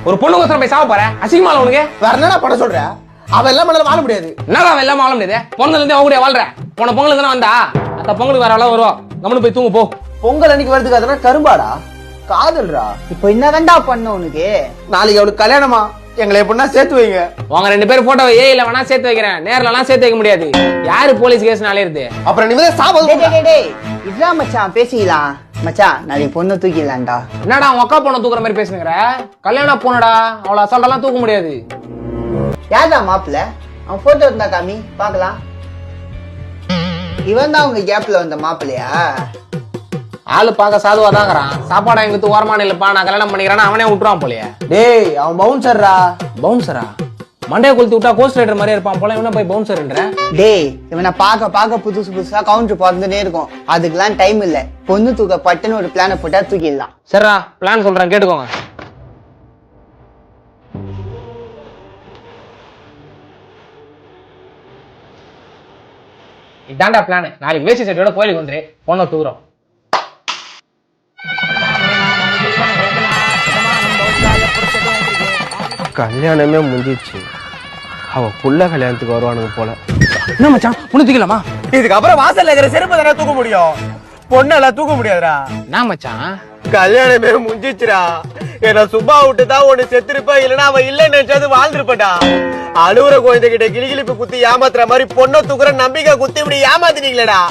ஒரு பொண்ணு கோசரம் போய் சாவ போற அசிங்கமா உனக்கு வேற என்னடா பண்ண சொல்ற அவ எல்லாம் மனதில் வாழ முடியாது என்னடா அவன் எல்லாம் வாழ முடியாது பொங்கல் இருந்து அவங்க கூட வாழ்ற போன பொங்கலுக்கு தானே வந்தா அந்த பொங்கலுக்கு வேற எவ்வளவு வருவோம் கம்முனு போய் தூங்க போ பொங்கல் அன்னைக்கு வரதுக்கு அதெல்லாம் கரும்பாடா காதல்ரா இப்போ என்னதான்டா பண்ண உனக்கு நாளைக்கு அவளுக்கு கல்யாணமா எங்களை எப்படின்னா சேர்த்து வைங்க உங்க 2 பேரும் போட்டோ ஏல வேணா சேர்த்து வைக்கிறேன் நேர்ல எல்லாம் சேர்த்து வைக்க முடியாது யாரு போலீஸ் கேஸ்னாலே இருக்கு அப்புறம் நீங்க சாப்பிட டேய் இதுதான் மச்சான் பேசிக்கலாம் மச்சான் நாளைக்கு பொண்ணு தூக்கிடலாம்டா என்னடா உன் அக்கா பொண்ணை தூக்குற மாதிரி பேசுனுங்கிற கல்யாணம் போனடா அவளை அசால்ட்டெல்லாம் தூக்க முடியாது யாரா மாப்பிள்ள அவன் போட்டோ இருந்தா காமி பாக்கலாம் இவன் தான் உங்க கேப்ல வந்த மாப்பிள்ளையா ஆளு பார்க்க சாதுவா தாங்கிறான் சாப்பாடு எங்க ஓரமான இல்லப்பா நான் கல்யாணம் பண்ணிக்கிறேன்னு அவனே விட்டுருவான் போலயே டேய் அவன் பவுன்சர்ரா பவுன்சரா மண்டைய கொளுத்தி விட்டா கோஸ்ட் ரைடர் மாதிரி இருப்பான் போல இவனா போய் பவுன்சர்ன்ற டேய் இவனை பார்க்க புதுசா கவுண்டர் பிறந்துனே இருக்கும் அதுக்கெல்லாம் டைம் இல்ல பொண்ணு தூக்க பட்டுன்னு ஒரு பிளான போட்டா தூக்கிடலாம் சரிடா பிளான் சொல்றேன் கேட்டுக்கோங்க இதாண்டா பிளான் நாளைக்கு வேஷ்டி சட்டையோட கோயிலுக்கு வந்துரு பொண்ணை தூக்குறோம் கல்யாணமே முடிஞ்சிச்சு அவ புள்ள கல்யாணத்துக்கு வருவானுங்க போல என்ன மச்சான் பொண்ணு தூக்கலாமா இதுக்கப்புறம் வாசல்ல இருக்கிற செருப்பு தானே தூக்க முடியும் பொண்ணெல்லாம் தூக்க முடியாதுடா என்ன மச்சான் கல்யாணமே முடிஞ்சிச்சுடா என்ன சும்மா விட்டு தான் ஒண்ணு செத்துருப்பா இல்லைன்னா அவன் இல்லைன்னு நினைச்சது வாழ்ந்துருப்படா அழுவுற குழந்தைகிட்ட கிளிகிளிப்பு குத்தி ஏமாத்துற மாதிரி பொண்ணை தூக்குற நம்பிக்கை குத்தி இப்படி ஏமாத்தினீங்களேடா